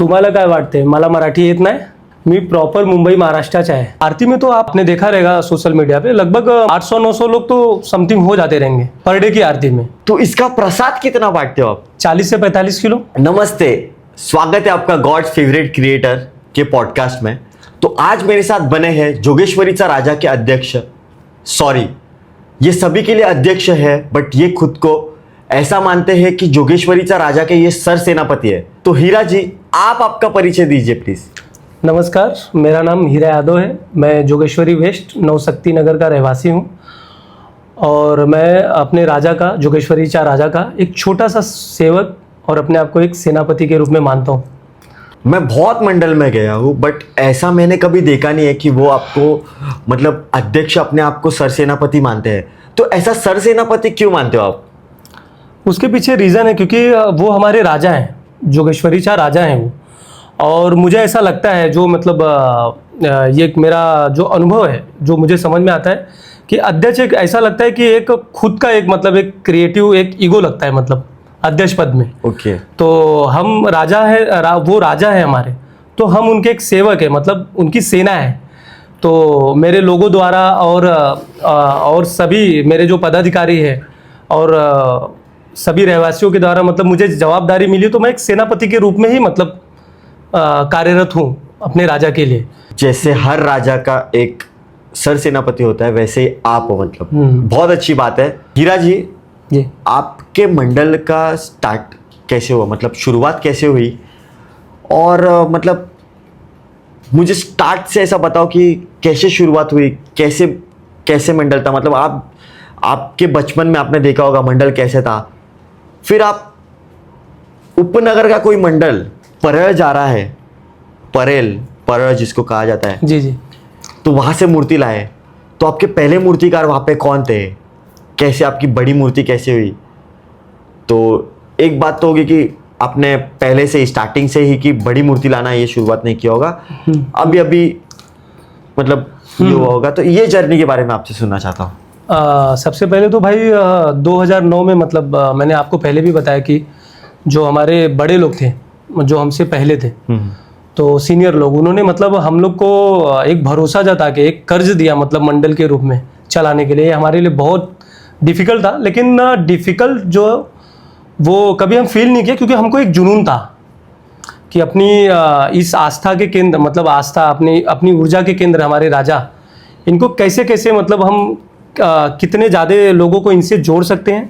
तुम्हाला काय वाटते मला मराठी येत नाही? मी प्रॉपर मुंबई महाराष्ट्राचा है। आरती में तो आपने देखा रहेगा सोशल मीडिया पे लगभग 800-900 लोग तो समथिंग हो जाते रहेंगे पर डे की आरती में। तो इसका प्रसाद कितना बांटते हो आप? 40 से 45 किलो। नमस्ते, स्वागत है आपका गॉड्स फेवरेट क्रिएटर के पॉडकास्ट में। तो आज मेरे साथ बने हैं जोगेश्वरीचा राजा के अध्यक्ष। सॉरी, ये सभी के लिए अध्यक्ष है, बट ये खुद को ऐसा मानते हैं कि जोगेश्वरीचा राजा के ये सर सेनापति है। तो हीरा जी, आप आपका परिचय दीजिए प्लीज। नमस्कार, मेरा नाम हीरा यादव है। मैं जोगेश्वरी वेस्ट नवशक्ति नगर का रहवासी हूँ और मैं अपने राजा का, जोगेश्वरीचा राजा का एक छोटा सा सेवक और अपने आप को एक सेनापति के रूप में मानता हूँ। मैं बहुत मंडल में गया हूँ, बट ऐसा मैंने कभी देखा नहीं है कि वो आपको मतलब अध्यक्ष अपने आप को सर सेनापति मानते हैं। तो ऐसा सर सेनापति क्यों मानते हो आप? उसके पीछे रीज़न है क्योंकि वो हमारे राजा हैं, जोगेश्वरीचा राजा हैं वो। और मुझे ऐसा लगता है जो मतलब ये मेरा जो अनुभव है, जो मुझे समझ में आता है कि अध्यक्ष एक ऐसा लगता है कि एक खुद का एक मतलब एक क्रिएटिव एक ईगो लगता है मतलब अध्यक्ष पद में। ओके। तो हम राजा है, वो राजा है हमारे, तो हम उनके एक सेवक है, मतलब उनकी सेना है। तो मेरे लोगों द्वारा और सभी मेरे जो पदाधिकारी है और सभी रहवासियों के द्वारा मतलब मुझे जवाबदारी मिली, तो मैं एक सेनापति के रूप में ही मतलब कार्यरत हूँ अपने राजा के लिए। जैसे हर राजा का एक सर सेनापति होता है, वैसे ही आप हो, मतलब बहुत अच्छी बात है। हीरा जी, आपके मंडल का स्टार्ट कैसे हुआ, मतलब शुरुआत कैसे हुई? और मतलब मुझे स्टार्ट से ऐसा बताओ कि कैसे शुरुआत हुई, कैसे कैसे मंडल था? मतलब आपके बचपन में आपने देखा होगा मंडल कैसे था, फिर आप उपनगर का कोई मंडल परेल जा रहा है, परेल जिसको कहा जाता है, जी जी, तो वहाँ से मूर्ति लाए। तो आपके पहले मूर्तिकार वहाँ पे कौन थे? कैसे आपकी बड़ी मूर्ति कैसे हुई? तो एक बात तो होगी कि आपने पहले से स्टार्टिंग से ही कि बड़ी मूर्ति लाना ये शुरुआत नहीं किया होगा, अभी मतलब ये हुआ होगा। तो ये जर्नी के बारे में आपसे सुनना चाहता हूँ। सबसे पहले तो भाई 2009 में मतलब मैंने आपको पहले भी बताया कि जो हमारे बड़े लोग थे, जो हमसे पहले थे, तो सीनियर लोग, उन्होंने मतलब हम लोग को एक भरोसा जता के एक कर्ज दिया मतलब मंडल के रूप में चलाने के लिए। ये हमारे लिए बहुत डिफ़िकल्ट था, लेकिन डिफ़िकल्ट जो वो कभी हम फील नहीं किया क्योंकि हमको एक जुनून था कि अपनी इस आस्था के केंद्र, मतलब आस्था अपनी ऊर्जा के केंद्र हमारे राजा, इनको कैसे कैसे मतलब हम कितने ज़्यादा लोगों को इनसे जोड़ सकते हैं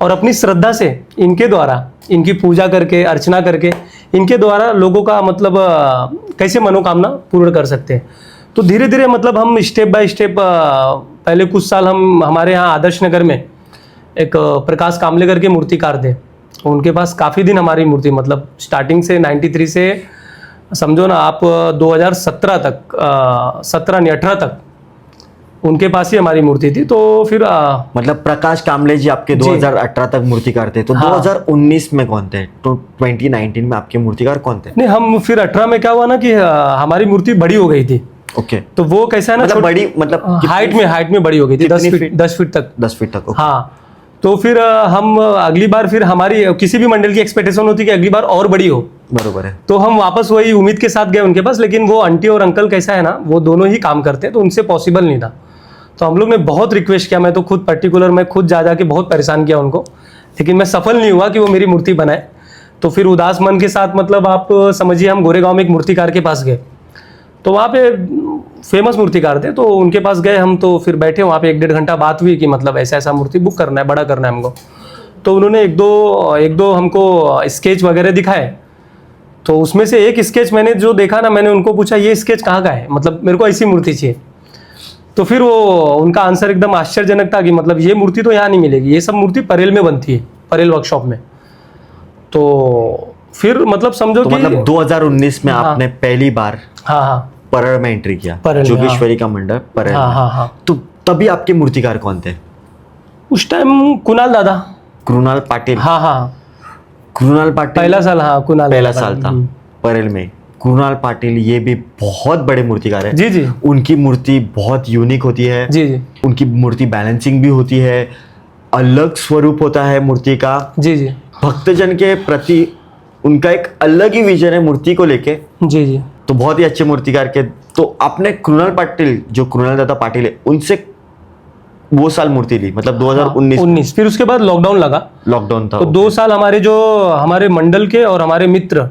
और अपनी श्रद्धा से इनके द्वारा इनकी पूजा करके, अर्चना करके, इनके द्वारा लोगों का मतलब कैसे मनोकामना पूर्ण कर सकते हैं। तो धीरे धीरे मतलब हम स्टेप बाय स्टेप पहले कुछ साल हम हमारे यहाँ आदर्श नगर में एक प्रकाश कामलेकर के मूर्तिकार थे, उनके पास काफ़ी दिन हमारी मूर्ति मतलब स्टार्टिंग से 93 से समझो ना आप 2017 तक 17 नहीं 18 तक उनके पास ही हमारी मूर्ति थी। तो फिर मतलब प्रकाश कामले जी आपके 2018 तक मूर्तिकार थे, तो हाँ। 2019 में कौन थे? तो 2019 में आपके मूर्तिकार कौन थे? नहीं, हम फिर 18 में क्या हुआ ना कि हमारी मूर्ति बड़ी हो गई थी। ओके। तो वो कैसा है ना, मतलब बड़ी मतलब हाइट में बड़ी हो गई थी, 10 फीट तक। 10 फीट तक। हाँ, तो फिर हम अगली बार फिर हमारी किसी भी मंडल की एक्सपेक्टेशन होती कि अगली बार और बड़ी हो। बरोबर है। तो हम वापस वही उम्मीद के साथ गए उनके पास, लेकिन वो आंटी और अंकल कैसा है ना, वो दोनों ही काम करते हैं, तो उनसे पॉसिबल नहीं था। तो हम लोग ने बहुत रिक्वेस्ट किया, मैं तो खुद पर्टिकुलर मैं खुद जा के बहुत परेशान किया उनको, लेकिन मैं सफल नहीं हुआ कि वो मेरी मूर्ति बनाए। तो फिर उदास मन के साथ मतलब आप समझिए हम गोरेगांव में एक मूर्तिकार के पास गए, तो वहाँ पे फेमस मूर्तिकार थे, तो उनके पास गए हम। तो फिर बैठे वहाँ पे 1-1.5 घंटा बात हुई कि मतलब ऐसा ऐसा मूर्ति बुक करना है, बड़ा करना है हमको। तो उन्होंने एक दो हमको स्केच वगैरह दिखाए। तो उसमें से एक स्केच मैंने जो देखा ना, मैंने उनको पूछा ये स्केच कहाँ का है, मतलब मेरे को ऐसी मूर्ति चाहिए। तो फिर वो उनका आंसर एकदम आश्चर्यजनक था कि मतलब ये मूर्ति तो यहाँ नहीं मिलेगी, ये सब मूर्ति परेल में बनती है, परेल वर्कशॉप में। तो फिर मतलब समझो तो कि मतलब 2019 में आपने पहली बार हाँ परेल में एंट्री किया, परेल में, जोगेश्वरी का मंडल परेल में। हाँ। तो तभी आपके मूर्तिकार कौन थे उस टाइम? कुणाल दादा, कृणाल पाटिल। हाँ, कृणाल पाटिल पहला साल, हाँ कुणाल पहला साल था परेल में। कृणाल पाटिल ये भी बहुत बड़े मूर्तिकार है। जी। उनकी मूर्ति बहुत यूनिक होती है। जी। उनकी मूर्ति बैलेंसिंग भी होती है, अलग स्वरूप होता है मूर्ति का। जी। भक्तजन के प्रति उनका एक अलग ही विजन है मूर्ति को लेके। जी जी। तो बहुत ही अच्छे मूर्तिकार के। तो आपने कृणाल पाटिल, जो कृणाल दादा पाटिल है, उनसे वो साल मूर्ति ली, मतलब 2019। 19, फिर उसके बाद लॉकडाउन लगा। लॉकडाउन था तो 2 साल हमारे मंडल के और हमारे मित्र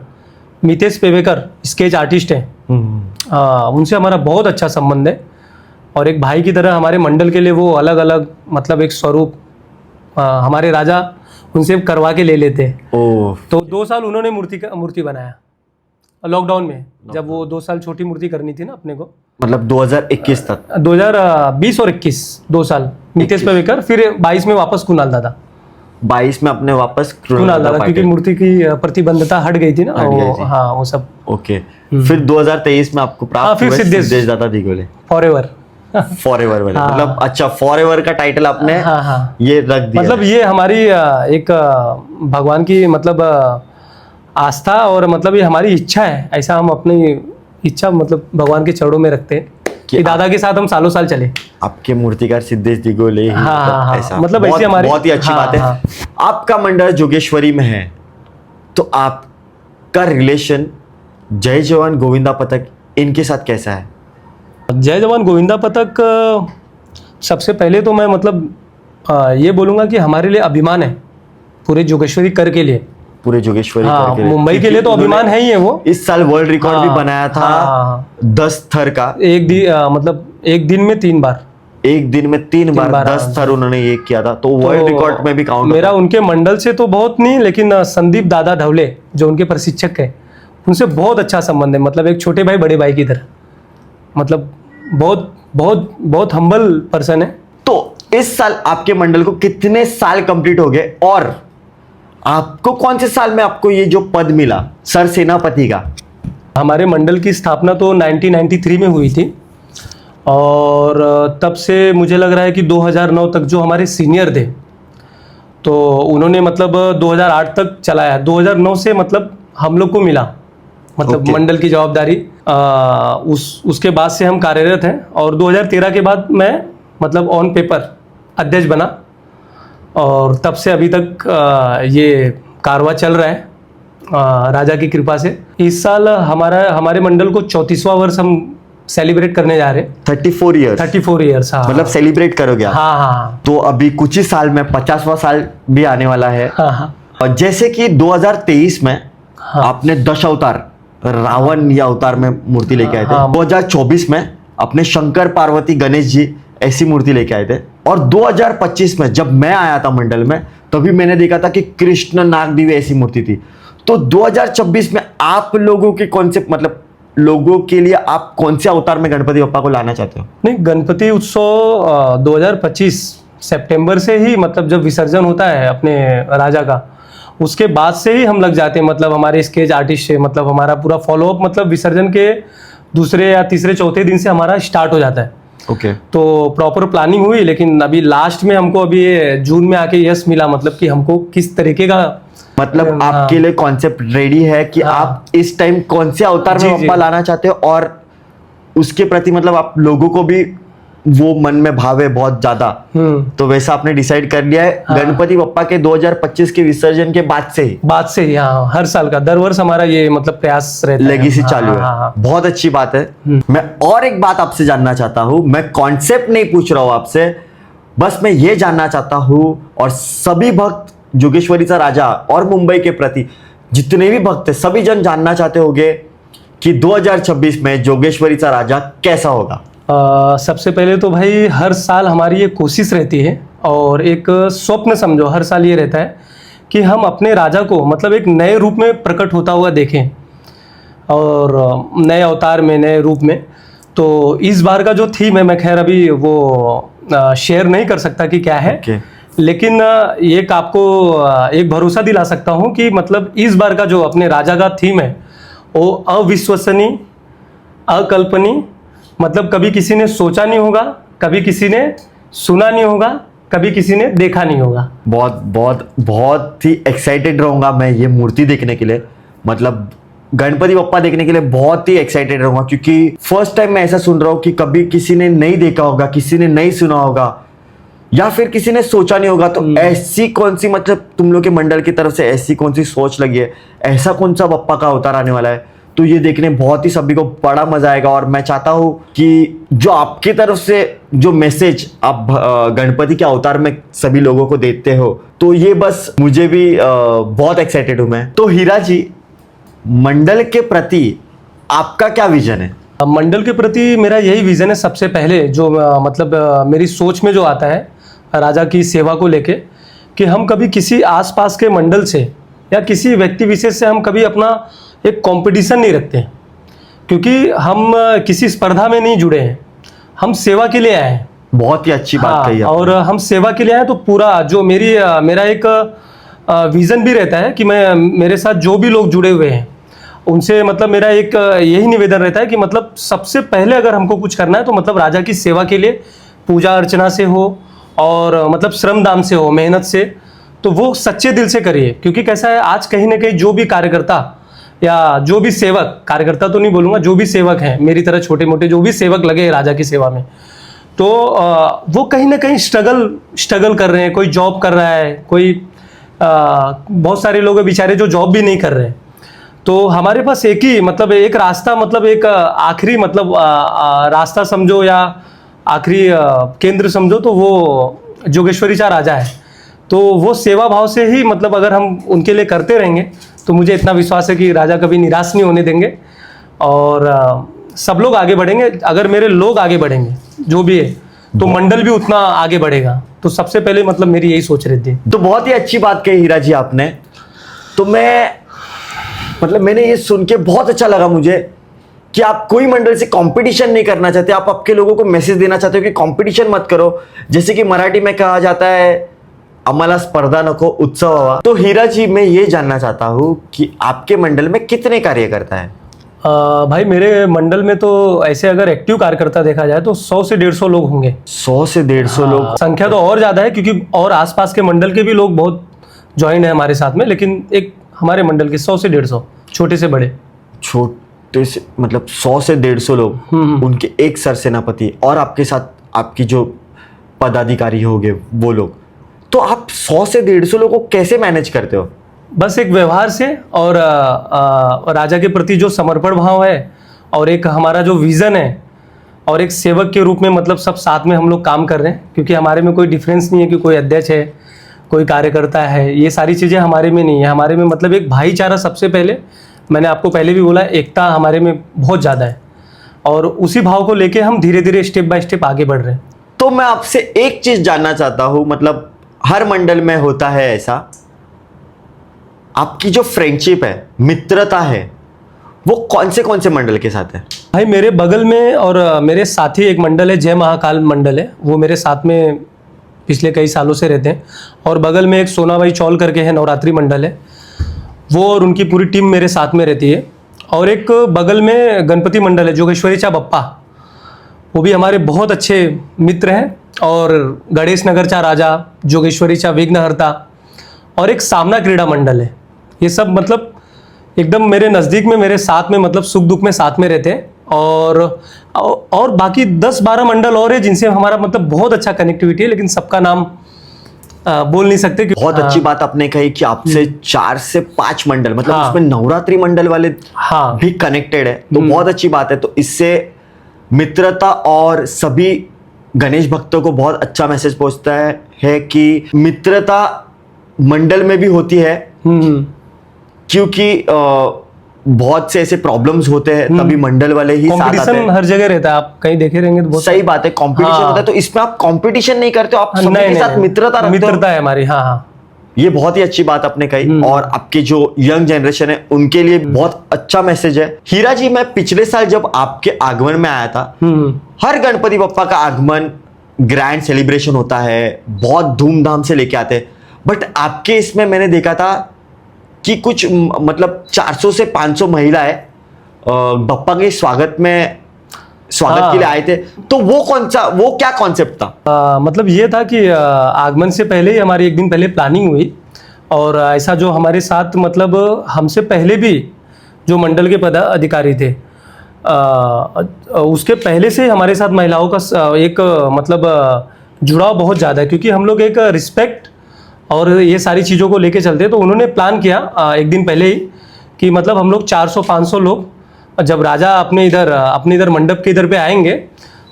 मितेश पेवेकर स्केच आर्टिस्ट हैं, उनसे हमारा बहुत अच्छा संबंध है और एक भाई की तरह हमारे मंडल के लिए वो अलग अलग मतलब एक स्वरूप हमारे राजा उनसे करवा के ले लेते हैं। तो 2 साल उन्होंने मूर्ति बनाया लॉकडाउन में, जब वो 2 साल छोटी मूर्ति करनी थी ना अपने को, मतलब 2021 तक। 2020 और 21 2 साल मितेश पेवेकर, फिर 22 में वापस कुणाल दादा। 22 में अपने वापस कुणाल दादा, क्योंकि मूर्ति की प्रतिबंधता हट गई थी ना, हाँ वो सब। ओके। फिर 2023 में आपको प्राप्त फिर हुआ सिद्धेश दादा दिगोले फॉरएवर। फॉरएवर वाले, मतलब अच्छा फॉरएवर का टाइटल आपने ये रख दिया। मतलब ये हमारी एक भगवान की मतलब आस्था और मतलब ये हमारी इच्छा है, ऐसा हम अपनी इच्छा मतलब भगवान के चरणों में रखते हैं कि दादा के साथ हम सालों साल चले। आपके मूर्तिकार सिद्धेश दिगोले ही, ऐसा मतलब ऐसी हमारी बहुत ही अच्छी बात है। आपका मंडल जोगेश्वरी में है, तो आपका रिलेशन जय जवान गोविंदा पथक इनके साथ कैसा है? जय जवान गोविंदा पथक सबसे पहले तो मैं मतलब ये बोलूँगा कि हमारे लिए अभिमान है, पूरे जोगेश्वरी कर के लिए, पूरे जोगेश्वरी कर के लिए। मुंबई के लिए तो अभिमान है ही है। वो इस साल वर्ल्ड रिकॉर्ड भी बनाया था 10 थर का, मतलब एक दिन में 3 बार, एक दिन में 3 बार 10 थर उन्होंने ये किया था, तो वर्ल्ड रिकॉर्ड में भी काउंट। मेरा उनके मंडल से तो बहुत नहीं, लेकिन संदीप दादा ढवले जो उनके प्रशिक्षक है, उनसे बहुत अच्छा संबंध है, मतलब एक छोटे भाई बड़े भाई की तरह, मतलब बहुत बहुत बहुत हम्बल पर्सन है। तो इस साल आपके मंडल को कितने साल कंप्लीट हो गए और आपको कौन से साल में आपको ये जो पद मिला सर सेनापति का? हमारे मंडल की स्थापना तो 1993 में हुई थी और तब से मुझे लग रहा है कि 2009 तक जो हमारे सीनियर थे तो उन्होंने मतलब 2008 तक चलाया। 2009 से मतलब हम लोग को मिला मतलब मंडल की जवाबदारी, उसके बाद से हम कार्यरत हैं और 2013 के बाद मैं मतलब ऑन पेपर अध्यक्ष बना और तब से अभी तक ये कारवा चल रहा है राजा की कृपा से। इस साल हमारे मंडल को 34वां वर्ष हम सेलिब्रेट करने जा रहे हैं। 34 ईयर्स। हाँ, मतलब सेलिब्रेट करोगे आप? हाँ। तो अभी कुछ ही साल में 50वां साल भी आने वाला है। हाँ। और जैसे कि 2023 में आपने 10 अवतार रावण या अवतार में मूर्ति लेके आए थे। 2024 में अपने शंकर पार्वती गणेश जी ऐसी मूर्ति लेके आए थे और 2025 में जब मैं आया था मंडल में तभी मैंने देखा था कि कृष्ण नागदेवी ऐसी मूर्ति थी। तो 2026 में आप लोगों के कौन से मतलब लोगों के लिए आप कौन से अवतार में गणपति बप्पा को लाना चाहते हो? नहीं, गणपति उत्सव 2025 सितंबर से ही मतलब जब विसर्जन होता है अपने राजा का, उसके बाद से ही हम लग जाते हैं, मतलब हमारे स्केच आर्टिस्ट से मतलब हमारा पूरा फॉलोअप मतलब विसर्जन के दूसरे या तीसरे चौथे दिन से हमारा स्टार्ट हो जाता है। तो प्रॉपर प्लानिंग हुई, लेकिन अभी लास्ट में हमको अभी ये जून में आके यश मिला मतलब कि हमको किस तरीके का मतलब आपके लिए कॉन्सेप्ट रेडी है कि आप इस टाइम कौन से अवतार में बप्पा लाना चाहते हो और उसके प्रति मतलब आप लोगों को भी वो मन में भाव है बहुत ज्यादा, तो वैसा आपने डिसाइड कर लिया है। गणपति बप्पा के 2025 के विसर्जन के बाद से ही हाँ, हर साल का दर वर्ष हमारा ये मतलब प्रयास रहता है, लेगेसी चालू है। बहुत अच्छी बात है। मैं और एक बात आपसे जानना चाहता हूँ, मैं कॉन्सेप्ट नहीं पूछ रहा हूँ आपसे, बस मैं ये जानना चाहता हूँ और सभी भक्त जोगेश्वरीचा राजा और मुंबई के प्रति जितने भी भक्त है सभी जन जानना चाहते होंगे कि 2026 में जोगेश्वरीचा राजा कैसा होगा। सबसे पहले तो भाई हर साल हमारी ये कोशिश रहती है और एक स्वप्न समझो हर साल ये रहता है कि हम अपने राजा को मतलब एक नए रूप में प्रकट होता हुआ देखें और नए अवतार में नए रूप में। तो इस बार का जो थीम है मैं खैर अभी वो शेयर नहीं कर सकता कि क्या है, लेकिन एक आपको एक भरोसा दिला सकता हूँ कि मतलब इस बार का जो अपने राजा का थीम है वो अविश्वसनीय, अकल्पनीय, मतलब कभी किसी ने सोचा नहीं होगा, कभी किसी ने सुना नहीं होगा, कभी किसी ने देखा नहीं होगा। बहुत बहुत बहुत ही एक्साइटेड रहूंगा मैं ये मूर्ति देखने के लिए, मतलब गणपति बप्पा देखने के लिए बहुत ही एक्साइटेड रहूंगा, क्योंकि फर्स्ट टाइम मैं ऐसा सुन रहा हूँ कि कभी किसी ने नहीं देखा होगा, किसी ने नहीं सुना होगा। या फिर किसी ने सोचा नहीं होगा, तो ऐसी कौन सी मतलब तुम लोग के मंडल की तरफ से ऐसी कौन सी सोच लगी है, ऐसा कौन सा बप्पा का अवतार आने वाला है, तो ये देखने बहुत ही सभी को बड़ा मजा आएगा। और मैं चाहता हूँ कि जो आपकी तरफ से जो मैसेज आप गणपति के अवतार में सभी लोगों को देते हो, तो ये बस मुझे भी बहुत एक्साइटेड हूँ मैं। तो हीरा जी, मंडल के प्रति आपका क्या विजन है? मंडल के प्रति मेरा यही विजन है, सबसे पहले जो मतलब मेरी सोच में जो आता है राजा की सेवा को लेके, कि हम कभी किसी आसपास के मंडल से या किसी व्यक्ति विशेष से हम कभी अपना एक कंपटीशन नहीं रखते हैं, क्योंकि हम किसी स्पर्धा में नहीं जुड़े हैं, हम सेवा के लिए आए हैं। बहुत ही अच्छी बात कही आपने। और हम सेवा के लिए आए, तो पूरा जो मेरा एक विजन भी रहता है कि मैं मेरे साथ जो भी लोग जुड़े हुए हैं उनसे मतलब मेरा एक यही निवेदन रहता है कि मतलब सबसे पहले अगर हमको कुछ करना है तो मतलब राजा की सेवा के लिए पूजा अर्चना से हो और मतलब श्रम दान से हो, मेहनत से, तो वो सच्चे दिल से करिए। क्योंकि कैसा है, आज कहीं ना कहीं जो भी कार्यकर्ता या जो भी सेवक, कार्यकर्ता तो नहीं बोलूँगा, जो भी सेवक हैं मेरी तरह छोटे मोटे जो भी सेवक लगे हैं राजा की सेवा में, तो वो कहीं ना कहीं स्ट्रगल कर रहे हैं। कोई जॉब कर रहा है, कोई बहुत सारे लोग बेचारे जो जॉब भी नहीं कर रहे हैं। तो हमारे पास एक ही मतलब एक रास्ता, मतलब एक आखिरी मतलब रास्ता समझो या आखिरी केंद्र समझो, तो वो जोगेश्वरीचा राजा है। तो वो सेवा भाव से ही मतलब अगर हम उनके लिए करते रहेंगे तो मुझे इतना विश्वास है कि राजा कभी निराश नहीं होने देंगे और सब लोग आगे बढ़ेंगे। अगर मेरे लोग आगे बढ़ेंगे जो भी है, तो मंडल भी उतना आगे बढ़ेगा। तो सबसे पहले मतलब मेरी यही सोच रहती है। तो बहुत ही अच्छी बात कही हीरा जी आपने। तो मैंने ये सुन के बहुत अच्छा लगा मुझे कि आप कोई मंडल से कंपटीशन नहीं करना चाहते, आप आपके लोगों को मैसेज देना चाहते हो कि कंपटीशन मत करो। जैसे कि मराठी में कहा जाता है, आम्हाला स्पर्धा नको उत्सव हवा। तो हीरा जी, मैं ये जानना चाहता हूँ कि आपके मंडल में कितने कार्यकर्ता है? भाई मेरे मंडल में तो ऐसे अगर एक्टिव कार्यकर्ता देखा जाए तो 100 से 150 लोग होंगे। 100 से 150 लोग? संख्या तो और ज्यादा है, क्योंकि और आसपास के मंडल के भी लोग बहुत ज्वाइन है हमारे साथ में, लेकिन एक हमारे मंडल के 100 से 150, छोटे से बड़े। छोटे से मतलब 100 से 150 लोग, उनके एक सरसेनापति और आपके साथ आपकी जो पदाधिकारी होंगे वो लोग। तो आप 100 से 150 लोगों को कैसे मैनेज करते हो? बस एक व्यवहार से और राजा के प्रति जो समर्पण भाव है और एक हमारा जो विजन है और एक सेवक के रूप में मतलब सब साथ में हम लोग काम कर रहे हैं। क्योंकि हमारे में कोई डिफरेंस नहीं है कि कोई अध्यक्ष है, कोई कार्यकर्ता है, ये सारी चीज़ें हमारे में नहीं है। हमारे में मतलब एक भाईचारा, सबसे पहले मैंने आपको पहले भी बोला, एकता हमारे में बहुत ज़्यादा है और उसी भाव को लेके हम धीरे धीरे स्टेप बाय स्टेप आगे बढ़ रहे हैं। तो मैं आपसे एक चीज़ जानना चाहता हूँ, मतलब हर मंडल में होता है ऐसा, आपकी जो फ्रेंडशिप है, मित्रता है, वो कौन से मंडल के साथ है? भाई मेरे बगल में और मेरे साथ ही एक मंडल है, जय महाकाल मंडल है, वो मेरे साथ में पिछले कई सालों से रहते हैं। और बगल में एक सोनाबाई चौल करके है, नवरात्रि मंडल है, वो और उनकी पूरी टीम मेरे साथ में रहती है। और एक बगल में गणपति मंडल है, जोगेश्वरीचा बप्पा, वो भी हमारे बहुत अच्छे मित्र हैं। और गणेश नगरचा राजा, जोगेश्वरीचा विघ्नहर्ता और एक सामना क्रीड़ा मंडल है। ये सब मतलब एकदम मेरे नज़दीक में, मेरे साथ में, मतलब सुख दुख में साथ में रहते हैं। और बाकी 10-12 मंडल और है जिनसे हमारा मतलब बहुत अच्छा कनेक्टिविटी है, लेकिन सबका नाम बोल नहीं सकते। बहुत अच्छी बात आपने कही कि आपसे 4 से 5 मंडल, मतलब उसमें नवरात्रि मंडल वाले भी कनेक्टेड है, तो बहुत अच्छी बात है। तो इससे मित्रता और सभी गणेश भक्तों को बहुत अच्छा मैसेज पहुंचता है कि मित्रता मंडल में भी होती है, क्योंकि बहुत से ऐसे प्रॉब्लम्स होते हैं, तभी मंडल वाले ही साथ आते हैं। कंपटीशन हर जगह रहता है, आप कहीं देखे रहेंगे तो बहुत सही बात है, कंपटीशन होता है। तो इसमें आप कंपटीशन नहीं करते हो, आप सभी के साथ मित्रता रखते हो। मित्रता है हमारी। हाँ, ये बहुत ही अच्छी बात आपने कही। और आपके जो यंग जनरेशन है उनके लिए बहुत अच्छा मैसेज है। हीरा जी, मैं पिछले साल जब आपके आगमन में आया था, हर गणपति बप्पा का आगमन ग्रैंड सेलिब्रेशन होता है, बहुत धूमधाम से लेके आते हैं। बट आपके इसमें मैंने देखा था कि कुछ मतलब 400 से 500 महिलाएं बप्पा के स्वागत के लिए आए थे। तो वो क्या कॉन्सेप्ट था? मतलब ये था कि आगमन से पहले ही हमारी एक दिन पहले प्लानिंग हुई, और ऐसा जो हमारे साथ मतलब हमसे पहले भी जो मंडल के पदाधिकारी थे, उसके पहले से हमारे साथ महिलाओं का एक मतलब जुड़ाव बहुत ज़्यादा है, क्योंकि हम लोग एक रिस्पेक्ट और ये सारी चीज़ों को लेके चलते हैं। तो उन्होंने प्लान किया एक दिन पहले ही कि मतलब हम लोग 400-500 लोग, जब राजा अपने इधर मंडप के इधर पे आएंगे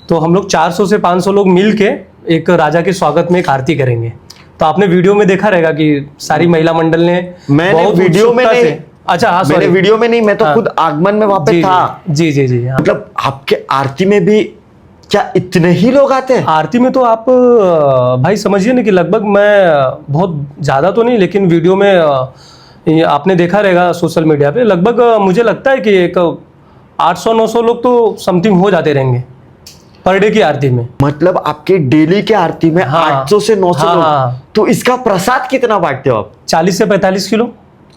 तो हम लोग 400 से 500 लोग मिल के एक राजा के स्वागत में एक आरती करेंगे। तो आपने वीडियो में देखा रहेगा कि सारी महिला मंडल ने मैंने वीडियो में नहीं, अच्छा हाँ, मैंने वीडियो में नहीं, मैं तो खुद आगमन में वहां पे था। जी जी जी, हाँ। मतलब आपके आरती में भी क्या इतने ही लोग आते हैं? आरती में तो आप भाई समझिए ना कि लगभग मैं बहुत ज़्यादा तो नहीं, लेकिन वीडियो में ये आपने देखा रहेगा सोशल मीडिया पे, लगभग मुझे लगता है कि एक 800-900 लोग तो समथिंग हो जाते रहेंगे पर डे की आरती में। मतलब आपके डेली के आरती में हाँ, 800 से 900 हाँ, लोग। हाँ। तो इसका प्रसाद कितना बांटते हो आप? 40 से 45 किलो।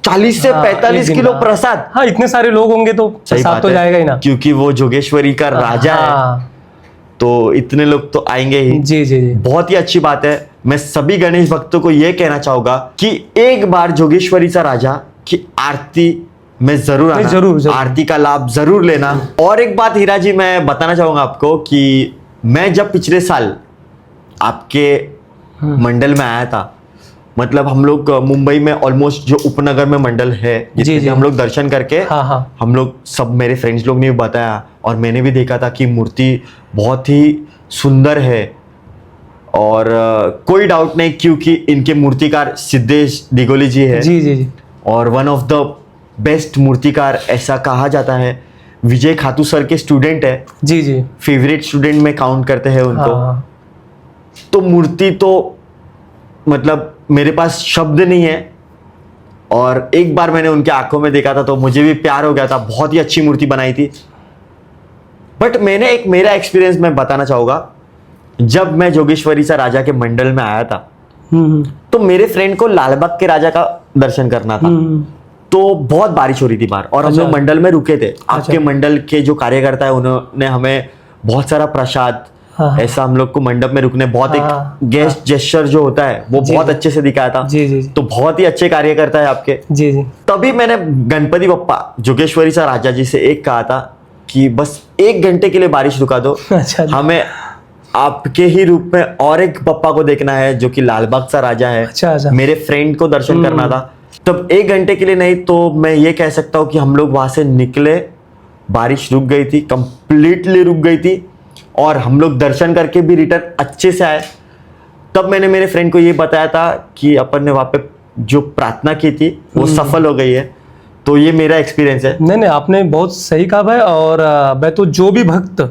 40 से हाँ, 45 एक दिन, किलो हाँ। प्रसाद? हाँ, इतने सारे लोग होंगे तो सही प्रसाद बात तो है, जाएगा ही ना, क्योंकि वो जोगेश्वरी का राजा है, हाँ। तो इतने लोग तो आएंगे ही। जी जी जी, बहुत ही अच्छी बात है। मैं सभी गणेश भक्तों को यह कहना चाहूंगा कि एक बार जोगेश्वरी सा राजा की आरती में जरूर आना, जरूर। आरती का लाभ जरूर लेना। और एक बात हीरा जी मैं बताना चाहूंगा आपको कि मैं जब पिछले साल आपके मंडल में आया था, मतलब हम लोग मुंबई में ऑलमोस्ट जो उपनगर में मंडल है जितने हम लोग दर्शन करके, हाँ हाँ, हम लोग सब, मेरे फ्रेंड्स लोग ने भी बताया और मैंने भी देखा था कि मूर्ति बहुत ही सुंदर है। और कोई डाउट नहीं, क्योंकि इनके मूर्तिकार सिद्धेश दिगोली जी है। जी जी जी, और वन ऑफ द बेस्ट मूर्तिकार ऐसा कहा जाता है। विजय खातू सर के स्टूडेंट है, जी जी, फेवरेट स्टूडेंट में काउंट करते हैं उनको। हाँ। तो मूर्ति तो मतलब मेरे पास शब्द नहीं है। और एक बार मैंने उनके आंखों में देखा था तो मुझे भी प्यार हो गया था, बहुत ही अच्छी मूर्ति बनाई थी। बट मैंने एक मेरा एक्सपीरियंस मैं बताना चाहूंगा। जब मैं जोगेश्वरी सा राजा के मंडल में आया था तो मेरे फ्रेंड को लालबाग के राजा का दर्शन करना था। तो बहुत बारिश हो रही थी बाहर और हम लोग मंडल में रुके थे। आपके मंडल के जो कार्यकर्ता है उन्होंने हमें बहुत सारा प्रसाद, ऐसा हम लोग को मंडप में रुकने, बहुत एक गेस्ट जेस्चर जो होता है वो बहुत अच्छे से दिखाया था। जी जी, तो बहुत ही अच्छे कार्यकर्ता है आपके। जी जी, तभी मैंने गणपति बप्पा जोगेश्वरी सा राजा जी से एक कहा था कि बस 1 घंटे के लिए बारिश रुका दो, अच्छा, हमें आपके ही रूप में और एक पप्पा को देखना है जो कि लालबाग सा राजा है। अच्छा, अच्छा। मेरे फ्रेंड को दर्शन करना था। तब 1 घंटे के लिए नहीं तो मैं ये कह सकता हूँ कि हम लोग वहां से निकले, बारिश रुक गई थी, कंप्लीटली रुक गई थी और हम लोग दर्शन करके भी रिटर्न अच्छे से आए। तब मैंने मेरे फ्रेंड को ये बताया था कि अपन ने वहां पे जो प्रार्थना की थी वो सफल हो गई है। तो ये मेरा एक्सपीरियंस है। नहीं नहीं, आपने बहुत सही कहा भाई। और मैं तो जो भी भक्त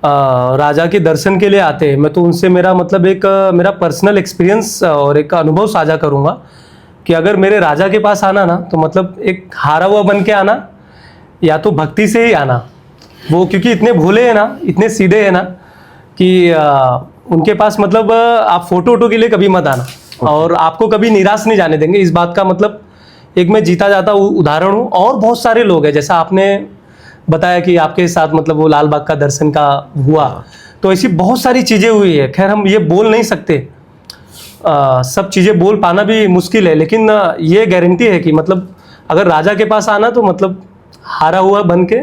राजा के दर्शन के लिए आते हैं, मैं तो उनसे मेरा मतलब एक मेरा पर्सनल एक्सपीरियंस और एक अनुभव साझा करूंगा कि अगर मेरे राजा के पास आना ना तो मतलब एक हारा हुआ बन के आना या तो भक्ति से ही आना। वो क्योंकि इतने भोले हैं ना, इतने सीधे हैं ना कि उनके पास मतलब आप फोटो वोटो के लिए कभी मत आना और आपको कभी निराश नहीं जाने देंगे। इस बात का मतलब एक मैं जीता जाता उदाहरण हूँ। और बहुत सारे लोग हैं, जैसा आपने बताया कि आपके साथ मतलब वो लाल बाग का दर्शन का हुआ, तो ऐसी बहुत सारी चीज़ें हुई है। खैर हम ये बोल नहीं सकते, सब चीज़ें बोल पाना भी मुश्किल है, लेकिन ये गारंटी है कि मतलब अगर राजा के पास आना तो मतलब हारा हुआ बन के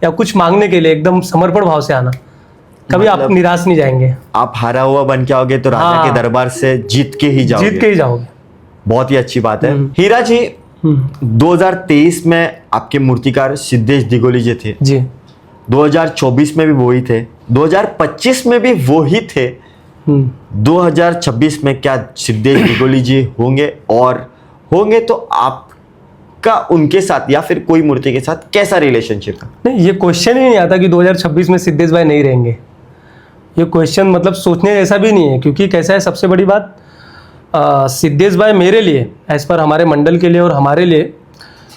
या कुछ मांगने के लिए एकदम समर्पण भाव से आना, कभी मतलब आप निराश नहीं जाएंगे। आप हारा हुआ बन के आओगे तो राजा के दरबार से जीत के ही जाओगे। जीत के ही जाओगे। बहुत ही अच्छी बात है। हीरा जी, 2023 में आपके मूर्तिकार सिद्धेश दिगोली जी थे जी, 2024 में भी वो ही थे, 2025 में भी वो ही थे, 2026 में क्या सिद्धेश दिगोली जी होंगे? और होंगे तो आपका उनके साथ या फिर कोई मूर्ति के साथ कैसा रिलेशनशिप है? नहीं, ये क्वेश्चन ही नहीं आता कि 2026 में सिद्धेश भाई नहीं रहेंगे। ये क्वेश्चन मतलब सोचने जैसा भी नहीं है, क्योंकि कैसा है, सबसे बड़ी बात सिद्धेश भाई मेरे लिए, एज पर हमारे मंडल के लिए और हमारे लिए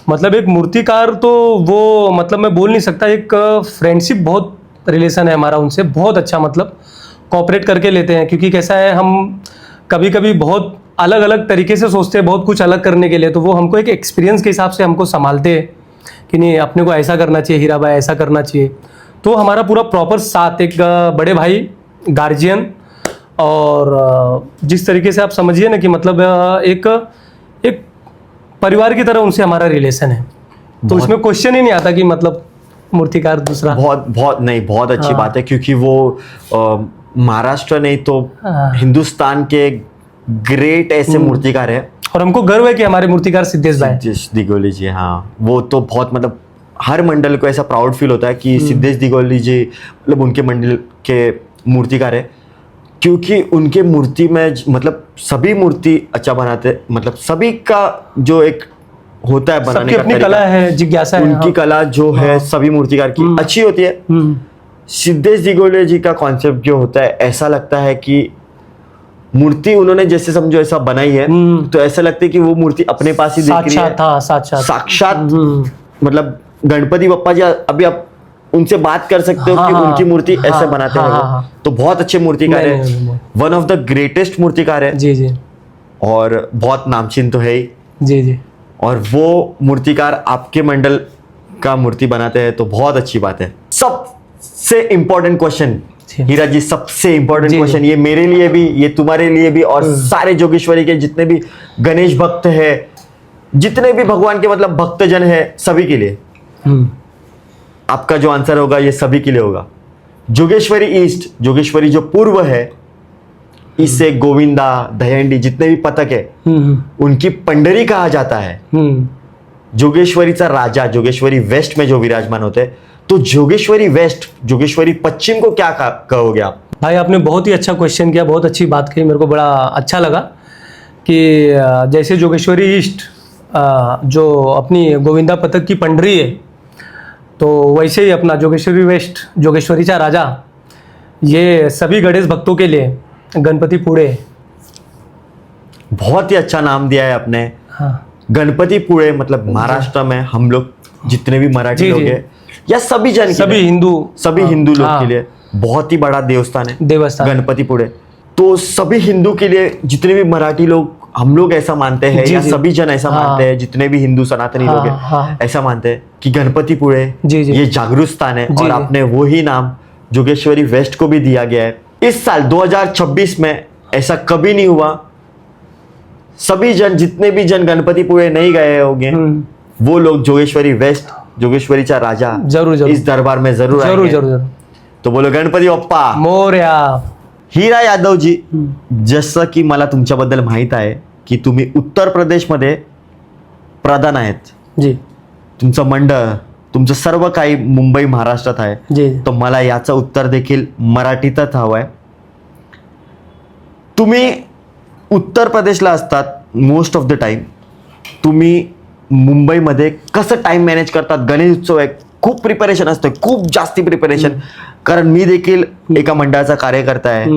मतलब एक मूर्तिकार तो वो मतलब मैं बोल नहीं सकता, एक फ्रेंडशिप बहुत रिलेशन है हमारा उनसे, बहुत अच्छा मतलब कोऑपरेट करके लेते हैं। क्योंकि कैसा है, हम कभी कभी बहुत अलग अलग तरीके से सोचते हैं बहुत कुछ अलग करने के लिए, तो वो हमको एक एक्सपीरियंस के हिसाब से हमको संभालते हैं कि नहीं अपने को ऐसा करना चाहिए, हीरा भाई ऐसा करना चाहिए। तो हमारा पूरा प्रॉपर साथ, एक बड़े भाई, गार्जियन, और जिस तरीके से आप समझिए ना कि मतलब एक परिवार की तरह उनसे हमारा रिलेशन है। तो इसमें क्वेश्चन ही नहीं आता कि मतलब मूर्तिकार दूसरा। बहुत बहुत नहीं, बहुत अच्छी बात है, क्योंकि वो महाराष्ट्र नहीं तो हिंदुस्तान के ग्रेट ऐसे मूर्तिकार है। और हमको गर्व है कि हमारे मूर्तिकार सिद्धेश भाई। सिद्धेश दिगोली जी, हाँ, वो तो बहुत मतलब हर मंडल को ऐसा प्राउड फील होता है कि सिद्धेश दिगोली जी मतलब उनके मंडल के मूर्तिकार है, क्योंकि उनके मूर्ति में मतलब सभी मूर्ति अच्छा बनाते, मतलब सभी का जो एक होता है बनाने का अपनी तरीका, कला है, जिज्ञासा है, उनकी कला जो है सभी मूर्तिकार की अच्छी होती है। सिद्धेश दिगोले जी का कॉन्सेप्ट जो होता है, ऐसा लगता है कि मूर्ति उन्होंने जैसे समझो ऐसा बनाई है तो ऐसा लगता है कि वो मूर्ति अपने पास ही देख रही है, साक्षात मतलब गणपति बप्पा जी। अभी आप उनसे बात कर सकते हो कि उनकी मूर्ति ऐसे बनाते हैं, तो बहुत अच्छे मूर्तिकार है, वन ऑफ द ग्रेटेस्ट मूर्तिकार है जी जी, और बहुत नामचीन तो है ही जी जी। और वो मूर्तिकार आपके मंडल का मूर्ति बनाते हैं तो बहुत अच्छी बात है। सबसे इंपॉर्टेंट क्वेश्चन हीरा जी, सबसे इंपॉर्टेंट क्वेश्चन, ये मेरे लिए भी, ये तुम्हारे लिए भी और सारे जोगेश्वरी के जितने भी गणेश भक्त है, जितने भी भगवान के मतलब भक्तजन है, सभी के लिए आपका जो आंसर होगा ये सभी के लिए होगा। जोगेश्वरी ईस्ट, जोगेश्वरी जो पूर्व है, इससे गोविंदा, दहंडी जितने भी पथक है उनकी पंडरी कहा जाता है। जोगेश्वरीचा राजा जोगेश्वरी वेस्ट में जो विराजमान होते हैं, तो जोगेश्वरी वेस्ट, जोगेश्वरी पश्चिम को क्या कहोगे आप? भाई आपने बहुत ही अच्छा क्वेश्चन किया, बहुत अच्छी बात कही, मेरे को बड़ा अच्छा लगा कि जैसे जोगेश्वरी ईस्ट जो अपनी गोविंदा पथक की पंडरी है, तो वैसे ही अपना जोगेश्वरी वेस्ट, जोगेश्वरीचा राजा, ये सभी गणेश भक्तों के लिए गणपति पुणे। बहुत ही अच्छा नाम दिया है आपने। हाँ, गणपति पुणे मतलब महाराष्ट्र में हम लोग जितने भी मराठी लोग हैं या सभी जन, सभी हिंदू लोग के लिए बहुत ही बड़ा देवस्थान है गणपति पुणे। तो सभी हिंदू के लिए, जितने भी मराठी लोग, हम लोग ऐसा मानते हैं या सभी जन ऐसा मानते हैं, जितने भी हिंदू सनातनी लोग हैं ऐसा मानते हैं कि गणपति पुणे ये जागरूक स्थान है और आपने वही नाम जोगेश्वरी वेस्ट को भी दिया गया है। इस साल 2026 में ऐसा कभी नहीं हुआ, सभी जन, जितने भी जन गणपति पुणे नहीं गए होंगे, वो लोग जोगेश्वरी वेस्ट, जोगेश्वरीचा राजा जरूर इस दरबार में जरूर आएंगे। तो बोलो गणपती बाप्पा मोरया। हीरा यादव जी, जसं की मला तुमच्याबद्दल माहित आहे की तुम्ही उत्तर प्रदेशमध्ये प्रधान आहेत जी, तुमचं मंडळ, तुमचं सर्व काही मुंबई महाराष्ट्रात आहे जी, तर मला याचं उत्तर देखील मराठीतच हवं आहे। तुम्ही उत्तर प्रदेशला असतात मोस्ट ऑफ द टाइम, तुम्ही मुंबईमध्ये कसं टाइम मॅनेज करतात? गणेश उत्सव आहे, खूप प्रिपरेशन असतं, खूप जास्ती प्रिपरेशन, कारण मी देखील एका मंडळाचा कार्यकर्ता आहे,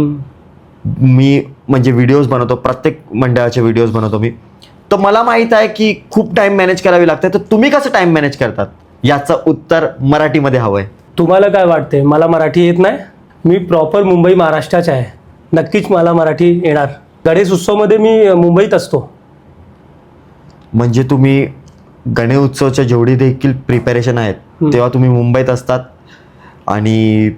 मी म्हणजे व्हिडिओज बनवतो, प्रत्येक मंडळाचे व्हिडिओज बनवतो मी, तर मला माहित आहे की खूप टाइम मॅनेज करावी लागते, तर तुम्ही कसं टाइम मॅनेज करतात? याचं उत्तर मराठीमध्ये हवंय। तुम्हाला काय वाटते? मला मराठी येत नाही, मी प्रॉपर मुंबई महाराष्ट्राचा आहे, नक्कीच मला मराठी येणार। गणेश उत्सवमध्ये मी मुंबईत असतो। म्हणजे तुम्ही गणेश उत्सवच्या जेवढी देखील प्रिपरेशन आहेत तेव्हा तुम्ही मुंबईत असतात आणि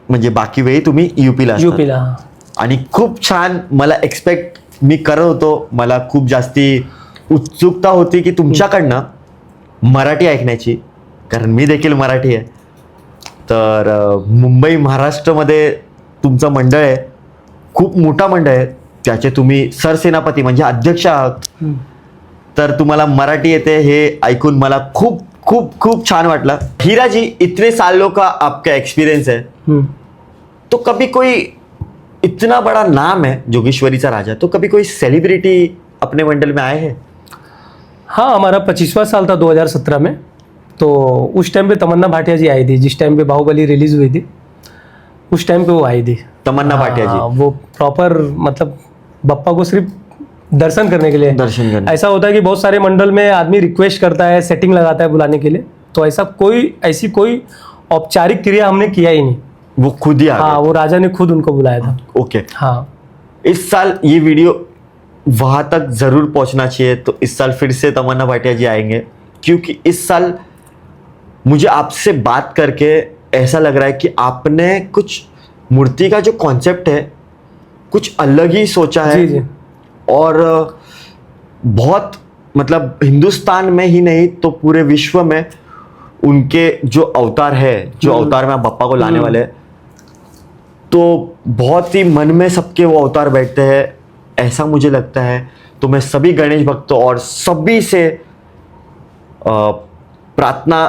म्हणजे बाकी वेळी तुम्ही यूपीला असतात। आणि खूप छान, मला एक्सपेक्ट मी करत होतो, मला खूप जास्ती उत्सुकता होती की तुमच्याकडनं मराठी ऐकण्याची, कारण मी देखील मराठी आहे। तर मुंबई महाराष्ट्रामध्ये तुमचं मंडळ आहे, खूप मोठा मंडळ आहे, त्याचे तुम्ही सरसेनापती म्हणजे अध्यक्ष आहात, तर तुम्हाला मराठी येते हे ऐकून मला खूप खूप खूप छान वाटलं। हीरा जी, इतने सालों का आपका एक्सपीरियंस है, तो कभी कोई इतना बड़ा नाम है जोगेश्वरीचा राजा, तो कभी कोई सेलिब्रिटी अपने मंडल में आए हैं? हाँ, हमारा 25वां साल था 2017 में, तो उस टाइम पे तमन्ना भाटिया जी आई थी, जिस टाइम पे बाहुबली रिलीज हुई थी उस टाइम पे वो आई थी। तमन्ना भाटिया जी वो प्रॉपर मतलब बप्पा को सिर्फ दर्शन करने के लिए, दर्शन करने। ऐसा होता है कि बहुत सारे मंडल में आदमी रिक्वेस्ट करता है, सेटिंग लगाता है बुलाने के लिए, तो ऐसी कोई औपचारिक क्रिया हमने किया ही नहीं, वो खुद ही आ गए। हाँ, वो राजा ने खुद उनको बुलाया था। ओके, हाँ, इस साल ये वीडियो वहां तक जरूर पहुंचना चाहिए, तो इस साल फिर से तमन्ना भाटिया जी आएंगे, क्योंकि इस साल मुझे आपसे बात करके ऐसा लग रहा है कि आपने कुछ मूर्ति का जो कॉन्सेप्ट है कुछ अलग ही सोचा है। जी जी, और बहुत मतलब हिंदुस्तान में ही नहीं तो पूरे विश्व में उनके जो अवतार है, जो अवतार में आप बप्पा को लाने वाले हैं, तो बहुत ही मन में सबके वो अवतार बैठते हैं, ऐसा मुझे लगता है। तो मैं सभी गणेश भक्तों और सभी से प्रार्थना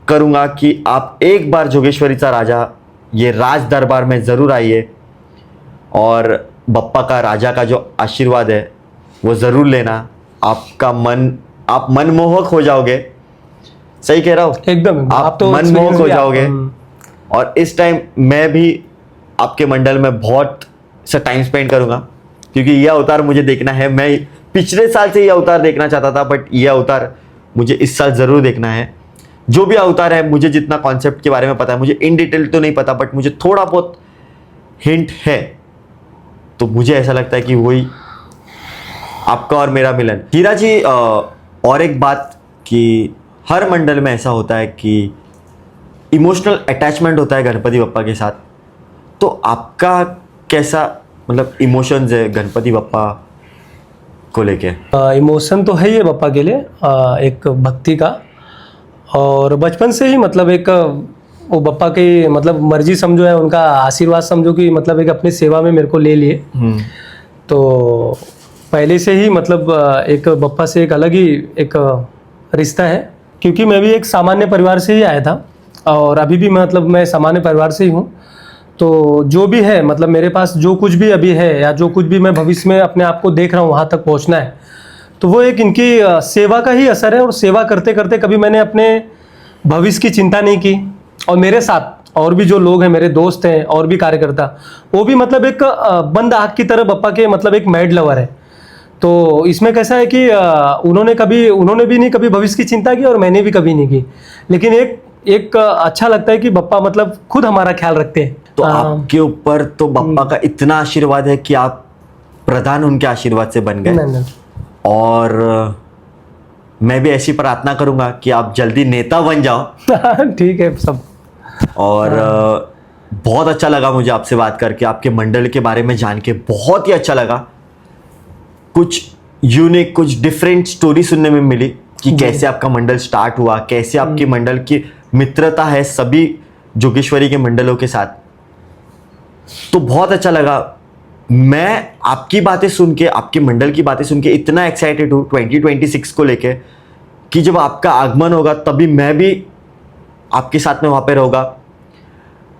करूंगा कि आप एक बार जोगेश्वरीचा राजा ये राज दरबार में ज़रूर आइए और बप्पा का राजा का जो आशीर्वाद है वो ज़रूर लेना। आप मनमोहक हो जाओगे। सही कह रहा हूँ? एकदम आप तो मनमोहक हो experience भी जाओगे। और इस टाइम मैं भी आपके मंडल में बहुत सा टाइम स्पेंड करूंगा, क्योंकि यह अवतार मुझे देखना है। मैं पिछले साल से यह अवतार देखना चाहता था, बट यह अवतार मुझे इस साल ज़रूर देखना है। जो भी अवतार है, मुझे जितना कॉन्सेप्ट के बारे में पता है, मुझे इन डिटेल तो नहीं पता, बट मुझे थोड़ा बहुत हिंट है। तो मुझे ऐसा लगता है कि वही आपका और मेरा मिलन। हीरा जी, और एक बात कि हर मंडल में ऐसा होता है कि इमोशनल अटैचमेंट होता है गणपति बप्पा के साथ। तो आपका कैसा मतलब इमोशंस है गणपति बप्पा को लेके? इमोशन तो है ही है बप्पा के लिए, एक भक्ति का। और बचपन से ही मतलब एक वो बप्पा की मतलब मर्जी समझो, है उनका आशीर्वाद समझो कि मतलब एक अपनी सेवा में मेरे को ले लिए। तो पहले से ही मतलब एक बप्पा से एक अलग ही एक रिश्ता है, क्योंकि मैं भी एक सामान्य परिवार से ही आया था और अभी भी मतलब मैं सामान्य परिवार से ही हूँ। तो जो भी है मतलब मेरे पास जो कुछ भी अभी है या जो कुछ भी मैं भविष्य में अपने आप को देख रहा हूँ वहाँ तक पहुँचना है, तो वो एक इनकी सेवा का ही असर है। और सेवा करते करते कभी मैंने अपने भविष्य की चिंता नहीं की। और मेरे साथ और भी जो लोग हैं, मेरे दोस्त हैं और भी कार्यकर्ता, वो भी मतलब एक बंद आँख की तरह बप्पा के मतलब एक मैड लवर है। तो इसमें कैसा है कि उन्होंने भी नहीं कभी भविष्य की चिंता की और मैंने भी कभी नहीं की। लेकिन एक अच्छा लगता है कि बप्पा मतलब खुद हमारा ख्याल रखते हैं। तो आपके ऊपर तो बप्पा का इतना आशीर्वाद है कि आप प्रधान उनके आशीर्वाद से बन गए। नहीं। और मैं भी ऐसी प्रार्थना करूंगा कि आप जल्दी नेता बन जाओ। ठीक है सब। और बहुत अच्छा लगा मुझे आपसे बात करके, आपके मंडल के बारे में जान के बहुत ही अच्छा लगा। कुछ यूनिक, कुछ डिफरेंट स्टोरी सुनने में मिली कि कैसे आपका मंडल स्टार्ट हुआ, कैसे आपकी मंडल की मित्रता है सभी जोगेश्वरी के मंडलों के साथ। तो बहुत अच्छा लगा। मैं आपकी बातें सुन के, आपके मंडल की बातें सुन के इतना एक्साइटेड हूँ 2026 को लेके कि जब आपका आगमन होगा तभी मैं भी आपके साथ में वहाँ पे रहूँगा।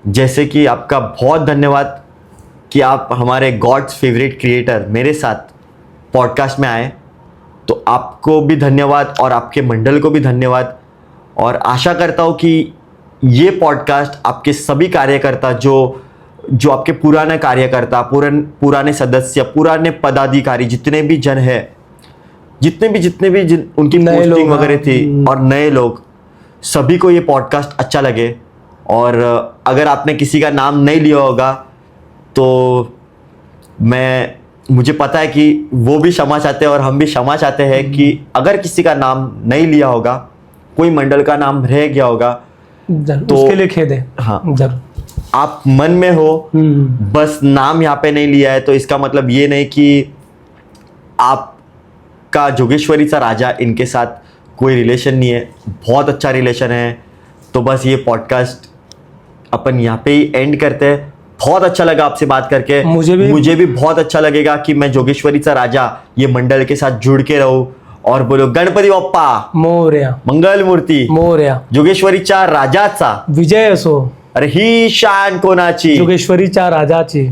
जैसे कि आपका बहुत धन्यवाद कि आप हमारे गॉड्स फेवरेट क्रिएटर मेरे साथ पॉडकास्ट में आए। तो आपको भी धन्यवाद और आपके मंडल को भी धन्यवाद। और आशा करता हूँ कि ये पॉडकास्ट आपके सभी कार्यकर्ता, जो आपके पुराने कार्यकर्ता, पुराने सदस्य, पुराने पदाधिकारी, जितने भी जन है, जितने भी उनकी पोस्टिंग वगैरह थी और नए लोग, सभी को ये पॉडकास्ट अच्छा लगे। और अगर आपने किसी का नाम नहीं लिया होगा तो मुझे पता है कि वो भी क्षमा चाहते हैं और हम भी क्षमा चाहते हैं कि अगर किसी का नाम नहीं लिया होगा, कोई मंडल का नाम रह गया होगा, तो उसके लिए खेद है। हाँ, जरूर। आप मन में हो, बस नाम यहाँ पे नहीं लिया है तो इसका मतलब ये नहीं कि आपका जोगेश्वरीचा राजा इनके साथ कोई रिलेशन नहीं है। बहुत अच्छा रिलेशन है। तो बस ये पॉडकास्ट अपन यहाँ पे ही एंड करते हैं। बहुत अच्छा लगा आपसे बात करके। मुझे भी बहुत अच्छा लगेगा कि मैं जोगेश्वरीचा राजा ये मंडल के साथ जुड़ के रहूं और बोलो गणपती बाप्पा मोरया, मंगल मूर्ती मोरया, जोगेश्वरीच्या राजाचा विजय असो। अरे ही शान कोणाची? जोगेश्वरीच्या राजाची।